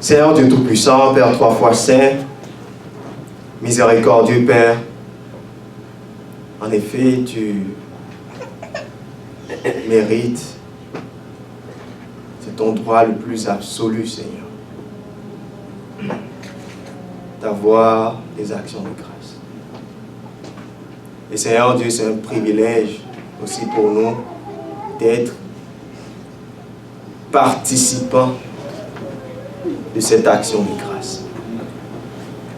Seigneur Dieu Tout-Puissant, Père trois fois saint, miséricordieux Père, en effet, tu mérites, c'est ton droit le plus absolu, Seigneur, d'avoir des actions de grâce. Et Seigneur Dieu, c'est un privilège aussi pour nous d'être participants de cette action de grâce.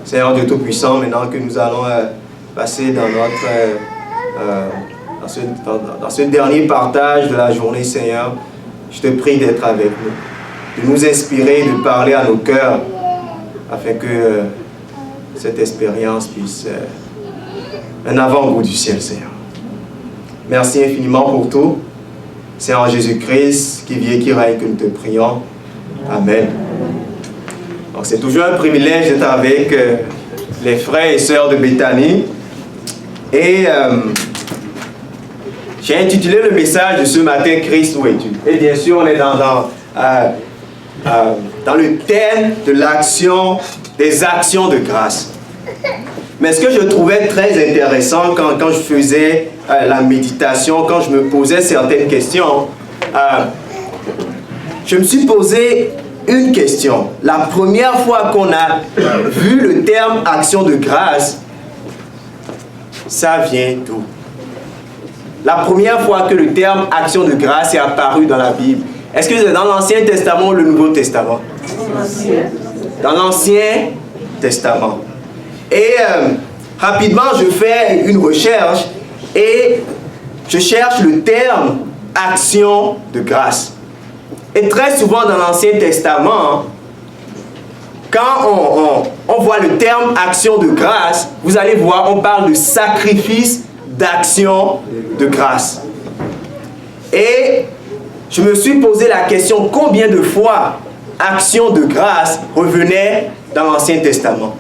Seigneur Dieu Tout-Puissant, maintenant que nous allons passer dans dans ce dernier partage de la journée, Seigneur, je te prie d'être avec nous, de nous inspirer, de parler à nos cœurs, afin que cette expérience puisse un avant-goût du ciel, Seigneur. Merci infiniment pour tout. C'est en Jésus-Christ qui vit et qui règne que nous te prions. Amen. Donc c'est toujours un privilège d'être avec les frères et sœurs de Béthanie. Et j'ai intitulé le message de ce matin, Christ, où es-tu? Et bien sûr, on est dans le thème de l'action, des actions de grâce. Mais ce que je trouvais très intéressant quand je faisais la méditation, quand je me posais certaines questions, je me suis posé une question. La première fois qu'on a vu le terme action de grâce, ça vient d'où? La première fois que le terme action de grâce est apparu dans la Bible, est-ce que c'est dans l'Ancien Testament ou le Nouveau Testament? Dans l'Ancien Testament. Et rapidement, je fais une recherche et je cherche le terme action de grâce. Et très souvent dans l'Ancien Testament, quand on voit le terme action de grâce, vous allez voir, on parle de sacrifice d'action de grâce. Et je me suis posé la question, combien de fois action de grâce revenait dans l'Ancien Testament?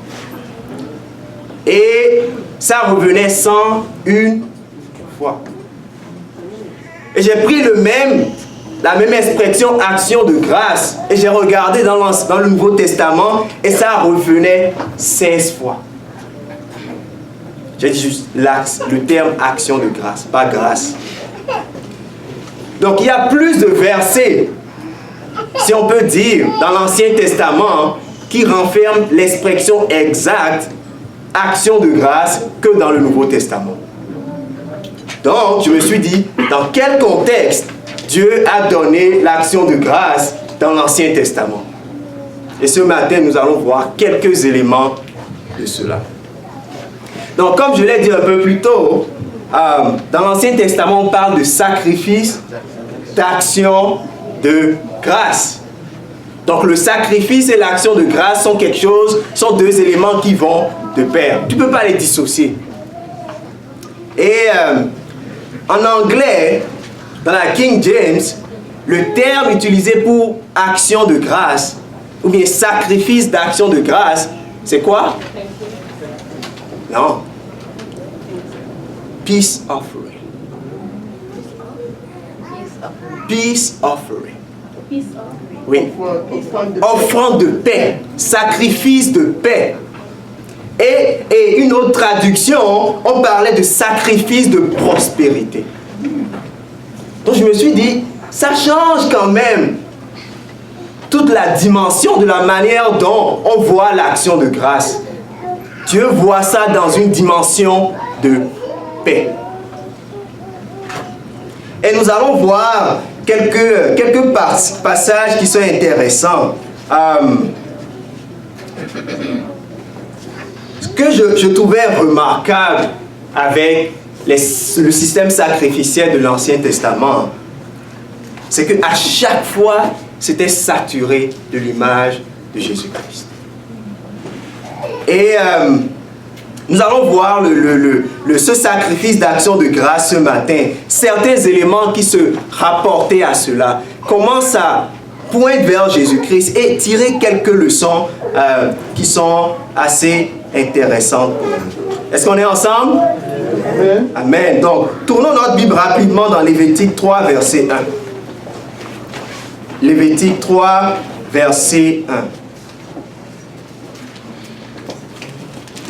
Et ça revenait 101 fois. Et j'ai pris la même expression action de grâce et j'ai regardé dans le Nouveau Testament et ça revenait 16 fois. J'ai dit juste le terme action de grâce, pas grâce. Donc il y a plus de versets, si on peut dire, dans l'Ancien Testament qui renferment l'expression exacte action de grâce que dans le Nouveau Testament. Donc je me suis dit, dans quel contexte Dieu a donné l'action de grâce dans l'Ancien Testament? Et ce matin, nous allons voir quelques éléments de cela. Donc, comme je l'ai dit un peu plus tôt, dans l'Ancien Testament, on parle de sacrifice, d'action de grâce. Donc, le sacrifice et l'action de grâce sont deux éléments qui vont de pair. Tu ne peux pas les dissocier. Et en anglais, dans la King James, le terme utilisé pour action de grâce, ou bien sacrifice d'action de grâce, c'est quoi? Non. Peace offering. Peace offering. Oui. Offrande de paix. Sacrifice de paix. Et une autre traduction, on parlait de sacrifice de prospérité. Donc je me suis dit, ça change quand même toute la dimension de la manière dont on voit l'action de grâce. Dieu voit ça dans une dimension de paix. Et nous allons voir quelques passages qui sont intéressants. Ce que je trouvais remarquable avec le système sacrificiel de l'Ancien Testament, c'est qu'à chaque fois, c'était saturé de l'image de Jésus-Christ. Et nous allons voir ce sacrifice d'action de grâce ce matin. Certains éléments qui se rapportaient à cela. Comment ça pointe vers Jésus-Christ et tirer quelques leçons qui sont assez intéressantes pour nous. Est-ce qu'on est ensemble? Amen. Amen. Donc, tournons notre Bible rapidement dans Lévitique 3, verset 1. Lévitique 3, verset 1.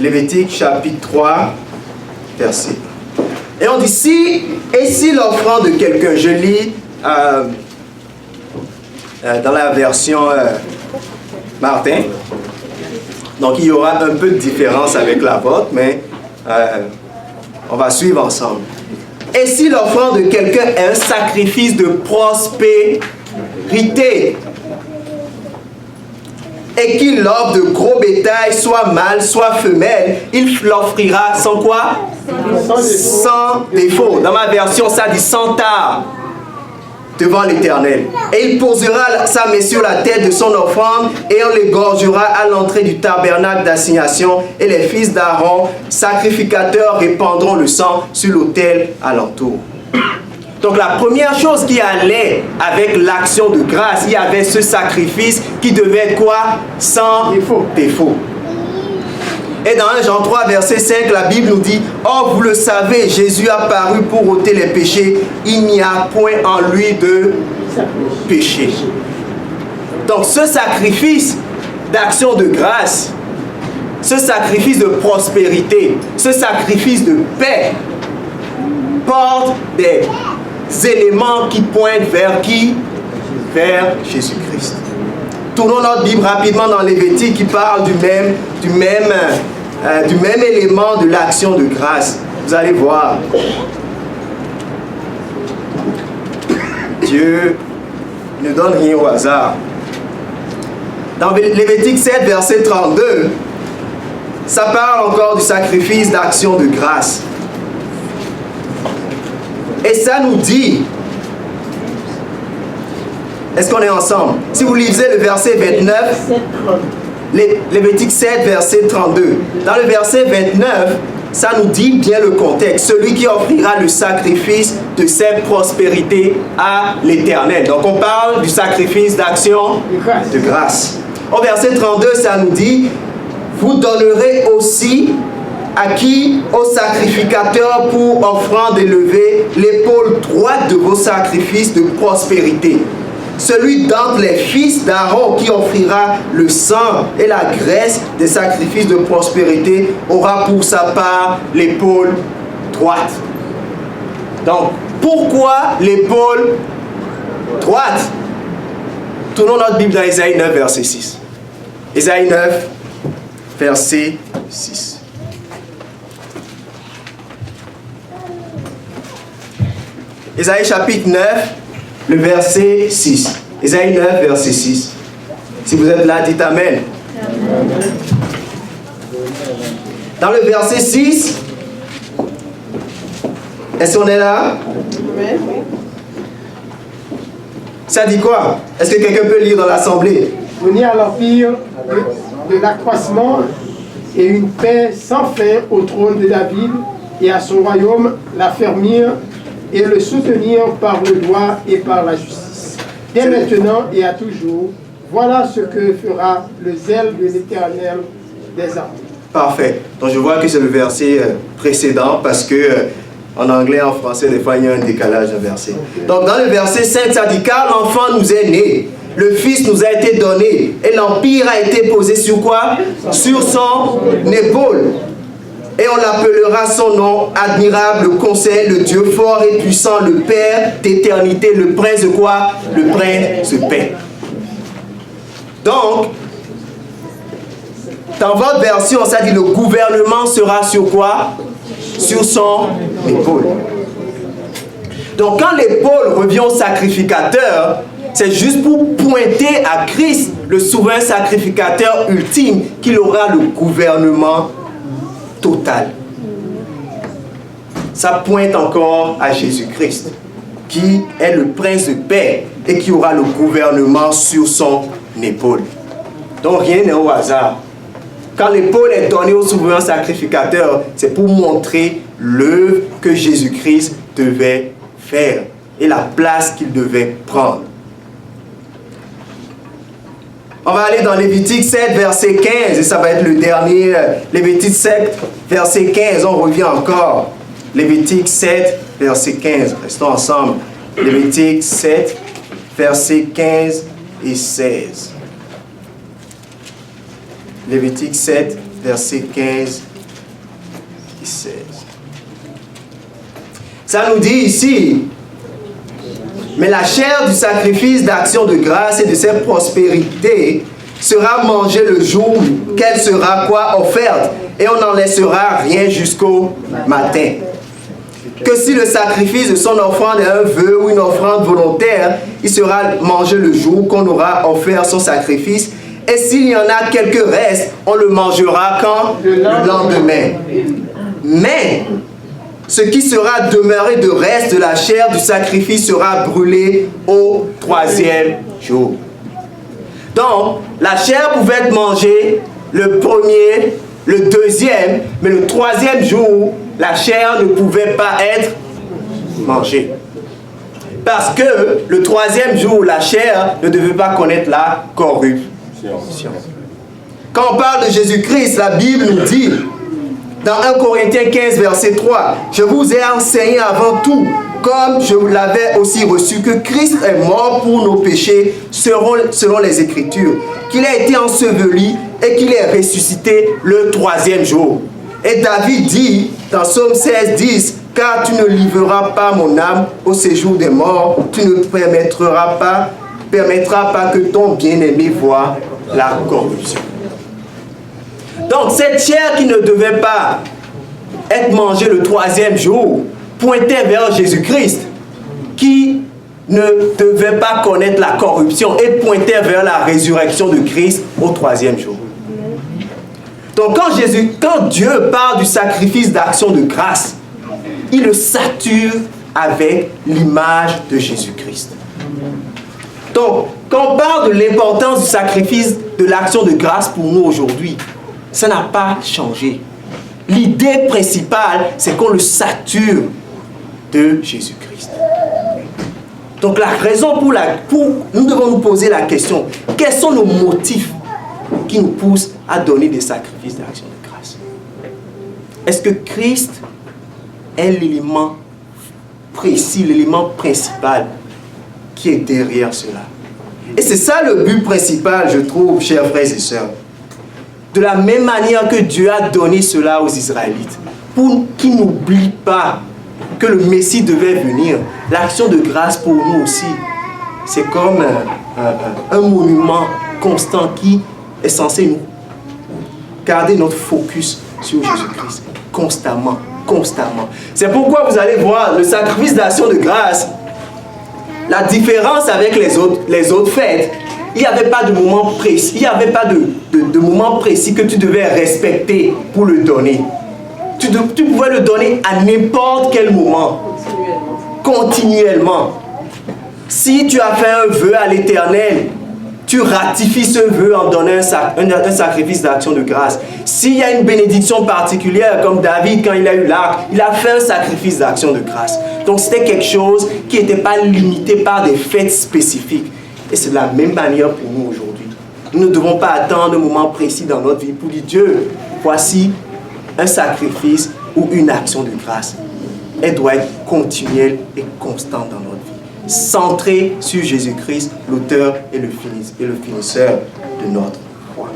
Lévitique chapitre 3, verset. Et on dit, si l'offrande de quelqu'un, je lis dans la version Martin, donc il y aura un peu de différence avec la vôtre, mais on va suivre ensemble. Et si l'offrande de quelqu'un est un sacrifice de prospérité, et qu'il l'offre de gros bétail, soit mâle, soit femelle, il l'offrira sans quoi? Sans défaut. Dans ma version, ça dit sans tare devant l'Éternel. Et il posera sa main sur la tête de son offrande et on l'égorgera à l'entrée du tabernacle d'assignation. Et les fils d'Aaron, sacrificateurs, répandront le sang sur l'autel alentour. Donc la première chose qui allait avec l'action de grâce, il y avait ce sacrifice qui devait être quoi? Sans défaut. Et dans 1 Jean 3, verset 5, la Bible nous dit, « Or, vous le savez, Jésus a paru pour ôter les péchés. Il n'y a point en lui de péché. » Donc ce sacrifice d'action de grâce, ce sacrifice de prospérité, ce sacrifice de paix, porte des éléments qui pointent vers qui? Vers Jésus-Christ. Tournons notre Bible rapidement dans Lévitique qui parle du même élément de l'action de grâce. Vous allez voir. Dieu ne donne rien au hasard. Dans Lévitique 7, verset 32, ça parle encore du sacrifice d'action de grâce. Et ça nous dit, est-ce qu'on est ensemble? Si vous lisez le verset 29, Lévitique 7, verset 32. Dans le verset 29, ça nous dit bien le contexte. Celui qui offrira le sacrifice de ses prospérités à l'Éternel. Donc on parle du sacrifice d'action de grâce. Au verset 32, ça nous dit, vous donnerez aussi à qui? Au sacrificateur pour offrande élevée, l'épaule droite de vos sacrifices de prospérité. Celui d'entre les fils d'Aaron qui offrira le sang et la graisse des sacrifices de prospérité aura pour sa part l'épaule droite. Donc, pourquoi l'épaule droite? Tournons notre Bible dans Ésaïe 9, verset 6. Ésaïe 9, verset 6. Ésaïe chapitre 9, le verset 6. Ésaïe 9, verset 6. Si vous êtes là, dites Amen. Dans le verset 6, est-ce qu'on est là? Ça dit quoi? Est-ce que quelqu'un peut lire dans l'assemblée? Venir à l'empire de l'accroissement et une paix sans fin au trône de David et à son royaume l'affermir et le soutenir par le droit et par la justice. Dès maintenant et à toujours, voilà ce que fera le zèle de l'Éternel des armées. Parfait. Donc je vois que c'est le verset précédent parce que en anglais, en français, des fois il y a un décalage de verset. Donc dans le verset 5, ça dit, car l'enfant nous est né, le fils nous a été donné et l'empire a été posé sur quoi? Sur son épaule. Et on l'appellera son nom, admirable, le conseil, le Dieu fort et puissant, le Père d'éternité, le prince de quoi? Le prince de paix. Donc, dans votre version, ça dit le gouvernement sera sur quoi? Sur son épaule. Donc, quand l'épaule revient au sacrificateur, c'est juste pour pointer à Christ, le souverain sacrificateur ultime, qu'il aura le gouvernement total. Ça pointe encore à Jésus-Christ, qui est le prince de paix et qui aura le gouvernement sur son épaule. Donc rien n'est au hasard. Quand l'épaule est donnée au souverain sacrificateur, c'est pour montrer l'œuvre que Jésus-Christ devait faire et la place qu'il devait prendre. On va aller dans Lévitique 7, verset 15, et ça va être le dernier. Lévitique 7, verset 15, on revient encore. Lévitique 7, verset 15, restons ensemble. Lévitique 7, verset 15 et 16. Lévitique 7, versets 15 et 16. Ça nous dit ici, mais la chair du sacrifice d'action de grâce et de cette prospérité sera mangée le jour qu'elle sera quoi offerte, et on n'en laissera rien jusqu'au matin. Que si le sacrifice de son offrande est un vœu ou une offrande volontaire, il sera mangé le jour qu'on aura offert son sacrifice. Et s'il y en a quelques restes, on le mangera quand? Le lendemain. Mais ce qui sera demeuré de reste de la chair du sacrifice sera brûlé au 3e jour. Donc, la chair pouvait être mangée le premier, le deuxième, mais le 3e jour, la chair ne pouvait pas être mangée. Parce que le 3e jour, la chair ne devait pas connaître la corruption. Quand on parle de Jésus-Christ, la Bible nous dit, dans 1 Corinthiens 15, verset 3, « Je vous ai enseigné avant tout, comme je l'avais aussi reçu, que Christ est mort pour nos péchés selon les Écritures, qu'il a été enseveli et qu'il est ressuscité le 3e jour. » Et David dit, dans Psaume 16, 10, « Car tu ne livreras pas mon âme au séjour des morts, tu ne permettras pas que ton bien-aimé voie la corruption. » Donc, cette chair qui ne devait pas être mangée le 3e jour pointait vers Jésus-Christ, qui ne devait pas connaître la corruption et pointait vers la résurrection de Christ au 3e jour. Donc, quand Dieu parle du sacrifice d'action de grâce, il le sature avec l'image de Jésus-Christ. Donc, quand on parle de l'importance du sacrifice de l'action de grâce pour nous aujourd'hui, ça n'a pas changé. L'idée principale, c'est qu'on le sature de Jésus-Christ. Donc la raison pour nous devons nous poser la question, quels sont nos motifs qui nous poussent à donner des sacrifices d'action de grâce? Est-ce que Christ est l'élément précis, l'élément principal qui est derrière cela? Et c'est ça le but principal, je trouve, chers frères et sœurs. De la même manière que Dieu a donné cela aux Israélites, pour qu'ils n'oublient pas que le Messie devait venir, l'action de grâce pour nous aussi, c'est comme un monument constant qui est censé nous garder notre focus sur Jésus-Christ, constamment. C'est pourquoi vous allez voir le sacrifice d'action de grâce, la différence avec les autres fêtes. Il n'y avait pas de moment précis, il n'y avait pas de moment précis que tu devais respecter pour le donner. Tu pouvais le donner à n'importe quel moment, continuellement. Si tu as fait un vœu à l'Éternel, tu ratifies ce vœu en donnant un sacrifice d'action de grâce. S'il y a une bénédiction particulière, comme David, quand il a eu l'arc, il a fait un sacrifice d'action de grâce. Donc c'était quelque chose qui n'était pas limité par des fêtes spécifiques. Et c'est de la même manière pour nous aujourd'hui. Nous ne devons pas attendre un moment précis dans notre vie pour dire, Dieu, voici un sacrifice ou une action de grâce. Elle doit être continuelle et constante dans notre vie. Centrée sur Jésus-Christ, l'auteur et le finisseur de notre foi.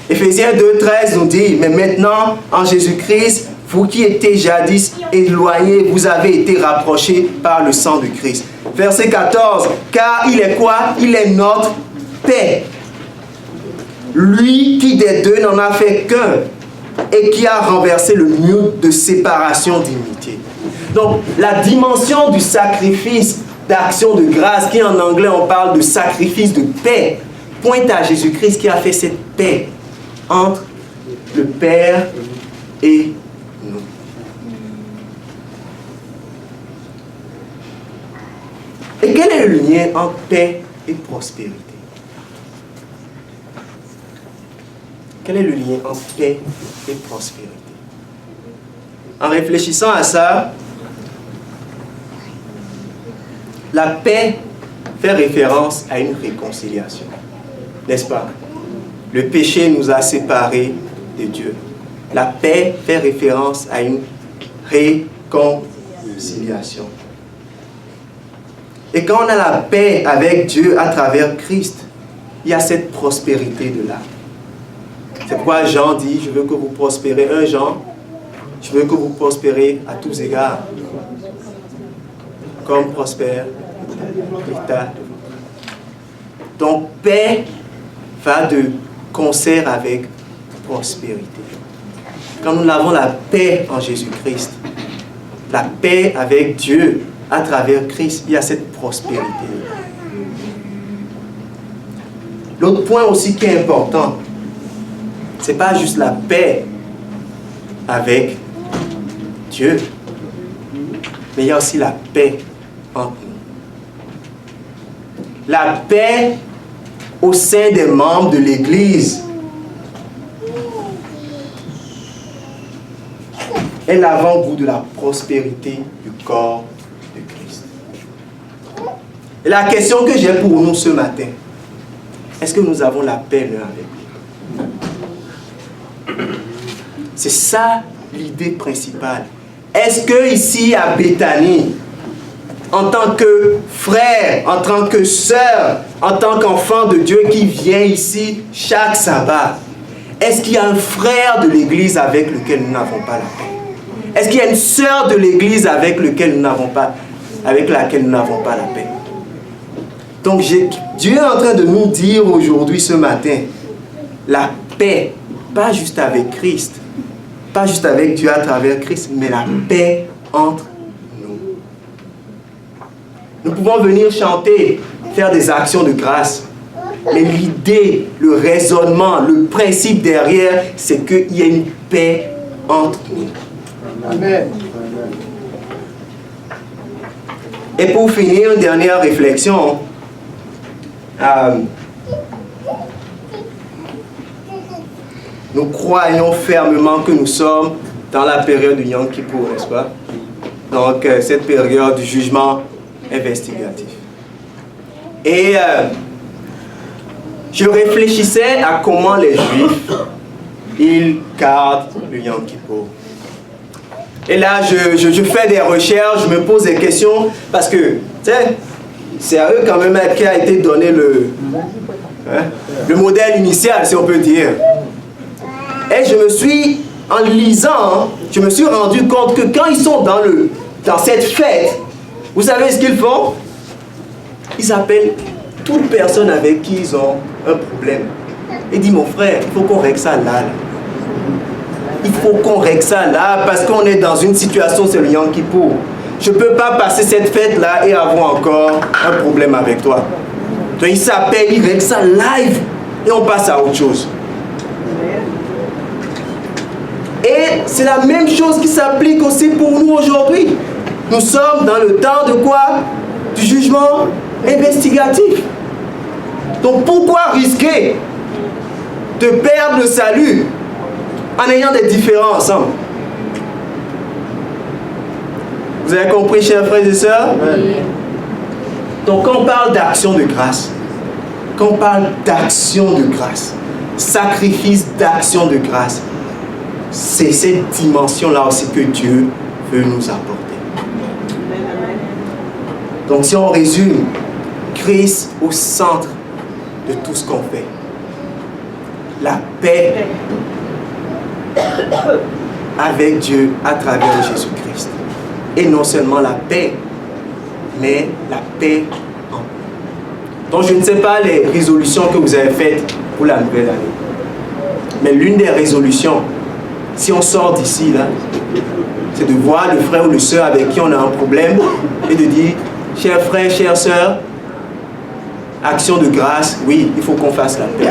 Éphésiens 2,13 nous dit, mais maintenant, en Jésus-Christ, vous qui étiez jadis éloignés, vous avez été rapprochés par le sang de Christ. Verset 14, car il est quoi? Il est notre paix. Lui qui des deux n'en a fait qu'un et qui a renversé le mur de séparation d'immunité. Donc, la dimension du sacrifice d'action de grâce, qui en anglais on parle de sacrifice de paix, pointe à Jésus-Christ qui a fait cette paix entre le Père et nous. Et quel est le lien entre paix et prospérité? Quel est le lien entre paix et prospérité? En réfléchissant à ça, la paix fait référence à une réconciliation, n'est-ce pas? Le péché nous a séparés de Dieu. La paix fait référence à une réconciliation. Et quand on a la paix avec Dieu à travers Christ, il y a cette prospérité de l'âme. C'est pourquoi Jean dit, je veux que vous prospérez. 1 Jean, je veux que vous prospérez à tous égards. Comme prospère l'État. Donc, paix va de concert avec prospérité. Quand nous avons la paix en Jésus-Christ, la paix avec Dieu à travers Christ, il y a cette prospérité. L'autre point aussi qui est important, ce n'est pas juste la paix avec Dieu, mais il y a aussi la paix entre nous. La paix au sein des membres de l'Église est l'avant-goût de la prospérité du corps de Christ. Et la question que j'ai pour nous ce matin, est-ce que nous avons la paix l'un avec l'autre? C'est ça l'idée principale. Est-ce que ici à Béthanie, en tant que frère, en tant que sœur, en tant qu'enfant de Dieu qui vient ici chaque sabbat, est-ce qu'il y a un frère de l'Église avec lequel nous n'avons pas la paix? Est-ce qu'il y a une sœur de l'Église avec laquelle nous n'avons pas la paix? Donc Dieu est en train de nous dire aujourd'hui, ce matin, la paix, pas juste avec Christ, pas juste avec Dieu à travers Christ, mais la paix entre nous. Nous pouvons venir chanter, faire des actions de grâce, mais l'idée, le raisonnement, le principe derrière, c'est qu'il y a une paix entre nous. Amen. Et pour finir, une dernière réflexion. Nous croyons fermement que nous sommes dans la période du Yom Kippour, n'est-ce pas? Donc, cette période du jugement investigatif. Et je réfléchissais à comment les Juifs, ils gardent le Yom Kippour. Et là, je fais des recherches, je me pose des questions, parce que, tu sais, c'est à eux quand même qui a été donné le modèle initial, si on peut dire. Et je me suis, en lisant, je me suis rendu compte que quand ils sont dans cette fête, vous savez ce qu'ils font? Ils appellent toute personne avec qui ils ont un problème. Ils disent, mon frère, il faut qu'on règle ça là. Il faut qu'on règle ça là, parce qu'on est dans une situation, c'est le Yom Kippour. Je ne peux pas passer cette fête-là et avoir encore un problème avec toi. Donc ils s'appellent, ils règlent ça live, et on passe à autre chose. Et c'est la même chose qui s'applique aussi pour nous aujourd'hui. Nous sommes dans le temps de quoi? Du jugement investigatif. Donc pourquoi risquer de perdre le salut en ayant des différends ensemble? Vous avez compris, chers frères et sœurs? Oui. Donc quand on parle d'action de grâce, sacrifice d'action de grâce, c'est cette dimension-là aussi que Dieu veut nous apporter. Donc si on résume, Christ au centre de tout ce qu'on fait. La paix avec Dieu à travers Jésus-Christ. Et non seulement la paix, mais la paix en nous. Donc je ne sais pas les résolutions que vous avez faites pour la nouvelle année. Mais l'une des résolutions, si on sort d'ici, là, c'est de voir le frère ou le sœur avec qui on a un problème et de dire, cher frère, chère sœur, action de grâce, oui, il faut qu'on fasse la paix.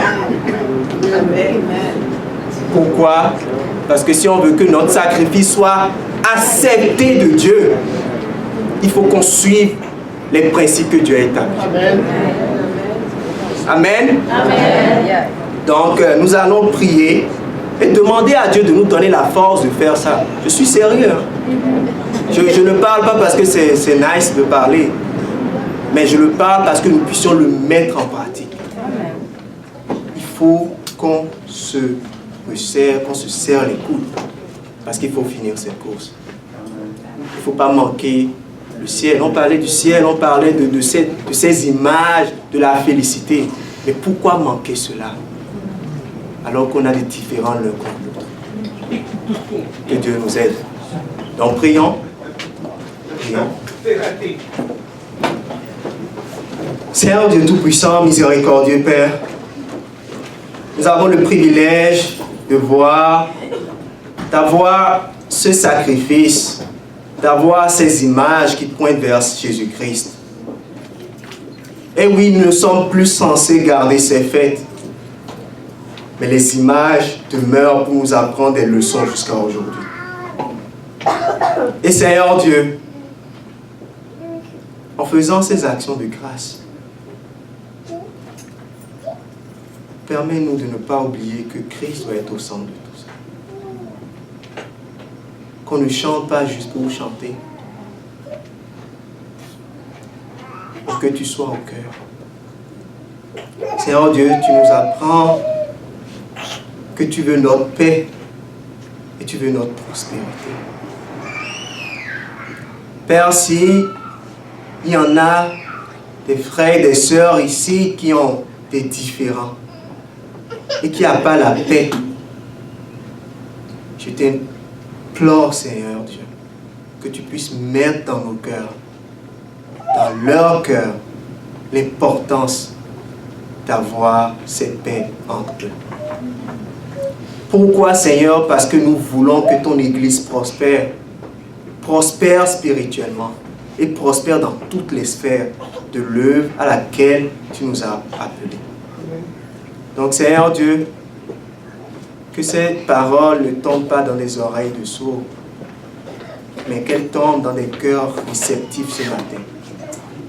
Amen. Pourquoi? Parce que si on veut que notre sacrifice soit accepté de Dieu, il faut qu'on suive les principes que Dieu a établis. Amen. Amen. Amen. Donc, nous allons prier et demander à Dieu de nous donner la force de faire ça. Je suis sérieux. Je ne parle pas parce que c'est nice de parler, mais je le parle parce que nous puissions le mettre en pratique. Il faut qu'on se resserre, qu'on se serre les coudes, parce qu'il faut finir cette course. Il ne faut pas manquer le ciel. On parlait du ciel, on parlait de ces images de la félicité. Mais Mais pourquoi manquer cela alors qu'on a des différends l'un contre l'autre? Que Dieu nous aide. Donc prions. Prions. Seigneur Dieu Tout-Puissant, miséricordieux Père, nous avons le privilège de voir, d'avoir ce sacrifice, d'avoir ces images qui pointent vers Jésus-Christ. Et oui, nous ne sommes plus censés garder ces fêtes, mais les images demeurent pour nous apprendre des leçons jusqu'à aujourd'hui. Et Seigneur Dieu, en faisant ces actions de grâce, permets-nous de ne pas oublier que Christ doit être au centre de tout ça. Qu'on ne chante pas juste pour chanter, mais que tu sois au cœur. Seigneur Dieu, tu nous apprends que tu veux notre paix et tu veux notre prospérité. Père, si il y en a des frères et des sœurs ici qui ont des différends et qui n'ont pas la paix, je t'implore, Seigneur Dieu, que tu puisses mettre dans nos cœurs, dans leur cœur, l'importance d'avoir cette paix entre eux. Pourquoi, Seigneur? Parce que nous voulons que ton Église prospère spirituellement et prospère dans toutes les sphères de l'œuvre à laquelle tu nous as appelés. Donc, Seigneur Dieu, que cette parole ne tombe pas dans les oreilles de sourds, mais qu'elle tombe dans des cœurs réceptifs ce matin.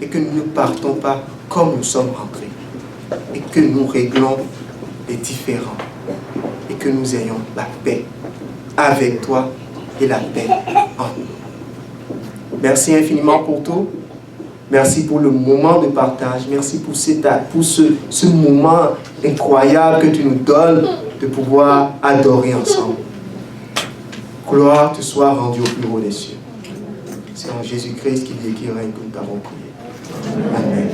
Et que nous ne partons pas comme nous sommes rentrés. Et que nous réglons les différends. Et que nous ayons la paix avec toi et la paix en nous. Merci infiniment pour tout. Merci pour le moment de partage. Merci pour ce moment incroyable que tu nous donnes de pouvoir adorer ensemble. Gloire te soit rendue au plus haut des cieux. C'est en Jésus-Christ qui vit et qui règne que nous t'avons prié. Amen.